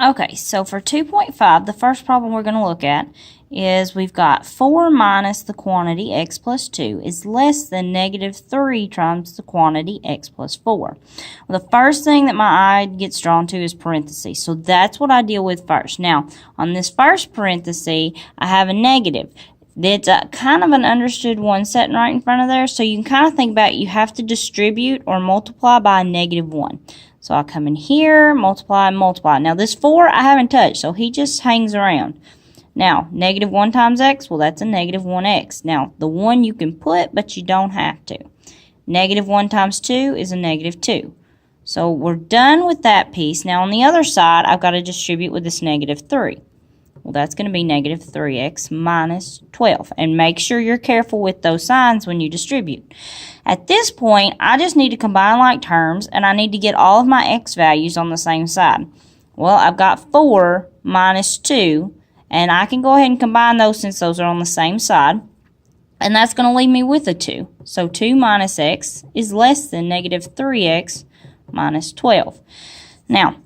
Okay, so for 2.5, the first problem we're going to look at is we've got 4 minus the quantity x plus 2 is less than negative 3 times the quantity x plus 4. Well, the first thing that my eye gets drawn to is parentheses, so that's what I deal with first. Now, on this first parenthesis, I have a negative. It's kind of an understood one sitting right in front of there, so you can kind of think about it. You have to distribute or multiply by a negative 1. So I'll come in here, multiply, and multiply. Now this 4 I haven't touched, so he just hangs around. Now, negative 1 times x, well, that's a negative 1x. Now, the 1 you can put, but you don't have to. Negative 1 times 2 is a negative 2. So we're done with that piece. Now, on the other side, I've got to distribute with this negative 3. Well, that's going to be negative 3x minus 12. And make sure you're careful with those signs when you distribute. At this point, I just need to combine like terms, and I need to get all of my x values on the same side. Well, I've got 4 minus 2, and I can go ahead and combine those since those are on the same side. And that's going to leave me with a 2. So 2 minus x is less than negative 3x minus 12. Now,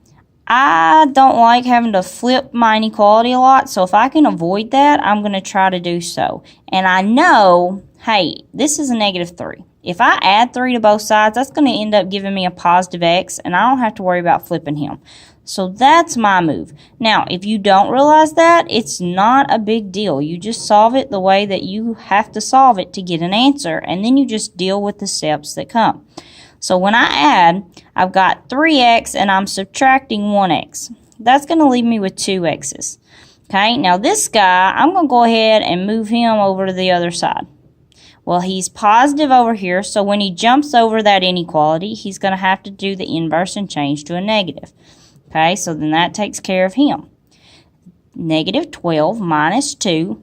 I don't like having to flip my inequality a lot, so if I can avoid that, I'm going to try to do so. And I know, hey, this is a negative 3. If I add 3 to both sides, that's going to end up giving me a positive x, and I don't have to worry about flipping him. So that's my move. Now, if you don't realize that, it's not a big deal. You just solve it the way that you have to solve it to get an answer, and then you just deal with the steps that come. So when I add, I've got 3x and I'm subtracting 1x. That's going to leave me with 2 x's. Okay, now this guy, I'm going to go ahead and move him over to the other side. Well, he's positive over here, so when he jumps over that inequality, he's going to have to do the inverse and change to a negative. Okay, so then that takes care of him. Negative 12 minus 2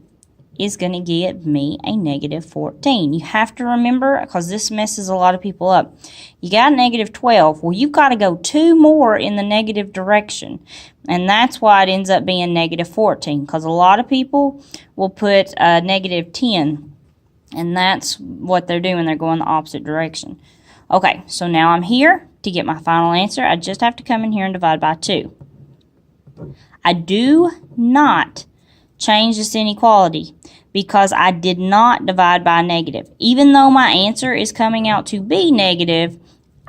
is going to give me a negative 14. You have to remember, because this messes a lot of people up, you got a negative 12. Well, you've got to go 2 more in the negative direction, and that's why it ends up being negative 14, because a lot of people will put negative 10, and that's what they're doing. They're going the opposite direction. Okay, so now I'm here. To get my final answer, I just have to come in here and divide by 2. I do not change this inequality because I did not divide by a negative. Even though my answer is coming out to be negative,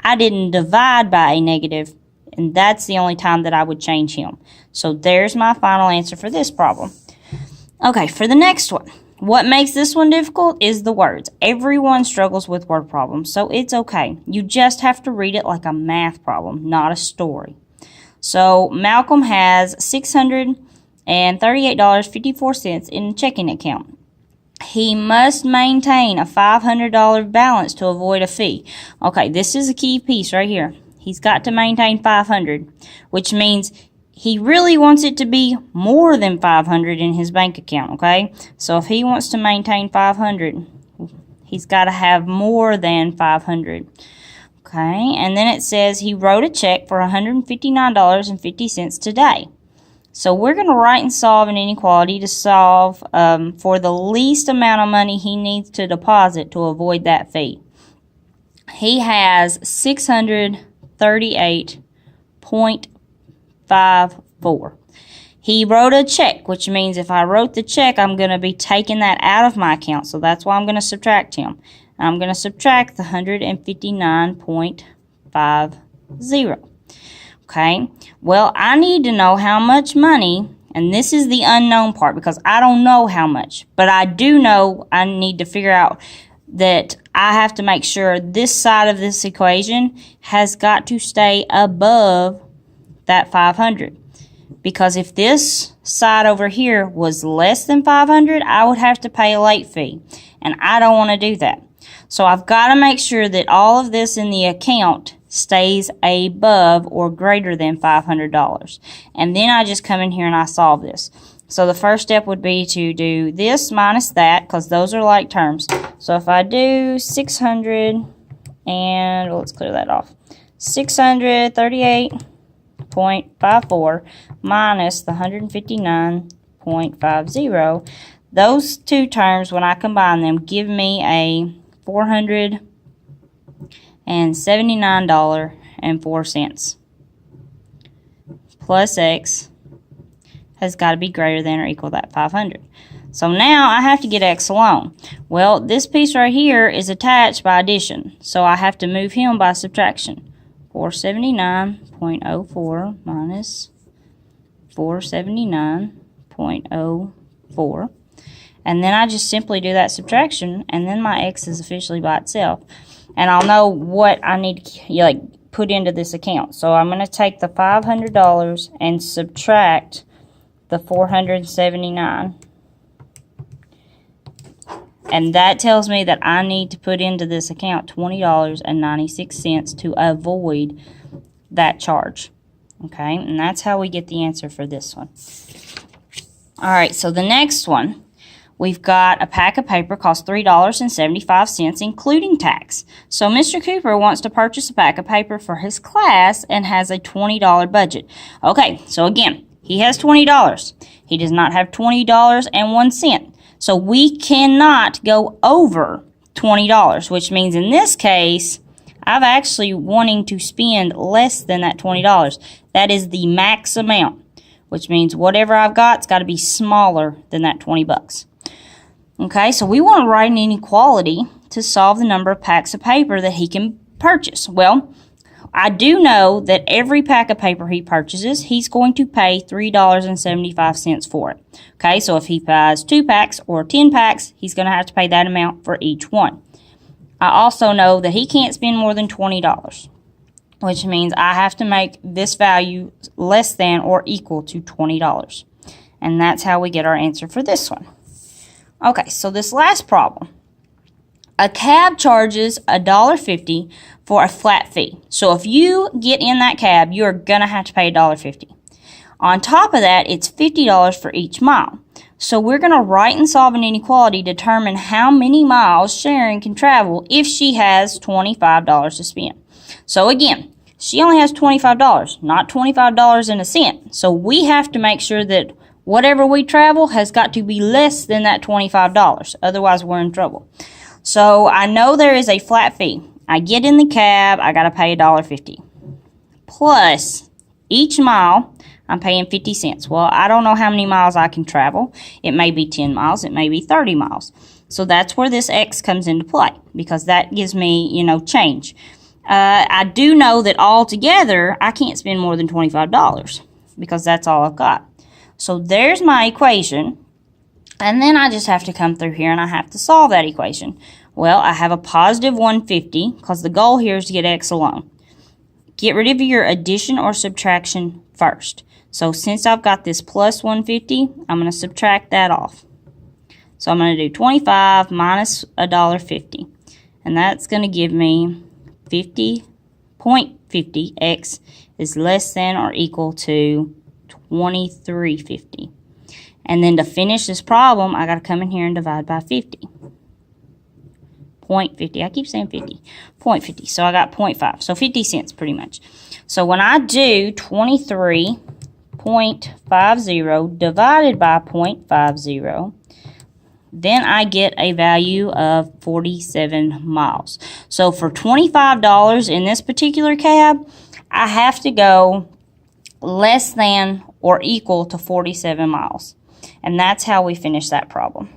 I didn't divide by a negative, and that's the only time that I would change him. So there's my final answer for this problem. Okay, for the next one. What makes this one difficult is the words. Everyone struggles with word problems, so it's okay. You just have to read it like a math problem, not a story. So Malcolm has $638.54 in a checking account. He must maintain a $500 balance to avoid a fee. Okay, this is a key piece right here. He's got to maintain $500, which means he really wants it to be more than $500 in his bank account, okay? So if he wants to maintain $500, he's got to have more than $500. Okay, and then it says he wrote a check for $159.50 today. So we're going to write and solve an inequality to solve for the least amount of money he needs to deposit to avoid that fee. He has $638.54. He wrote a check, which means if I wrote the check, I'm going to be taking that out of my account. So that's why I'm going to subtract him. I'm going to subtract the 159.50. Okay, well, I need to know how much money, and this is the unknown part because I don't know how much, but I do know I need to figure out that I have to make sure this side of this equation has got to stay above that 500. Because if this side over here was less than 500, I would have to pay a late fee, and I don't want to do that. So I've got to make sure that all of this in the account stays above or greater than $500. And then I just come in here and I solve this. So the first step would be to do this minus that, because those are like terms. So if I do 600, and let's clear that off, 638.54 minus the 159.50, those two terms, when I combine them, give me a $479.04 plus x has got to be greater than or equal to that 500. So now I have to get x alone. Well, this piece right here is attached by addition, so I have to move him by subtraction. 479.04 minus 479.04. And then I just simply do that subtraction, and then my x is officially by itself. And I'll know what I need to put into this account. So I'm going to take the $500 and subtract the 479. And that tells me that I need to put into this account $20.96 to avoid that charge. Okay, and that's how we get the answer for this one. All right, so the next one, we've got a pack of paper costs $3.75, including tax. So Mr. Cooper wants to purchase a pack of paper for his class and has a $20 budget. Okay, so again, he has $20. He does not have $20.01. So we cannot go over $20, which means in this case, I'm actually wanting to spend less than that $20. That is the max amount, which means whatever I've got's got to be smaller than that 20 bucks. Okay, so we want to write an inequality to solve the number of packs of paper that he can purchase. Well, I do know that every pack of paper he purchases, he's going to pay $3.75 for it. Okay, so if he buys 2 packs or 10 packs, he's going to have to pay that amount for each one. I also know that he can't spend more than $20, which means I have to make this value less than or equal to $20. And that's how we get our answer for this one. Okay, so this last problem. A cab charges $1.50 for a flat fee. So if you get in that cab, you're going to have to pay $1.50. On top of that, it's $50 for each mile. So we're going to write and solve an inequality to determine how many miles Sharon can travel if she has $25 to spend. So again, she only has $25, not $25 and a cent. So we have to make sure that whatever we travel has got to be less than that $25. Otherwise, we're in trouble. So I know there is a flat fee. I get in the cab, I got to pay $1.50. Plus, each mile, I'm paying 50 cents. Well, I don't know how many miles I can travel. It may be 10 miles, it may be 30 miles. So that's where this X comes into play, because that gives me, change. I do know that altogether, I can't spend more than $25, because that's all I've got. So there's my equation. And then I just have to come through here and I have to solve that equation. Well, I have a positive 150 because the goal here is to get x alone. Get rid of your addition or subtraction first. So since I've got this plus 150, I'm going to subtract that off. So I'm going to do 25 minus $1.50. And that's going to give me 50.50. X is less than or equal to 23.50. And then to finish this problem, I got to come in here and divide by 50. 0.50. I keep saying 50. 0.50. So I got 0.5. So 50 cents pretty much. So when I do 23.50 divided by 0.50, then I get a value of 47 miles. So for $25 in this particular cab, I have to go less than or equal to 47 miles. And that's how we finish that problem.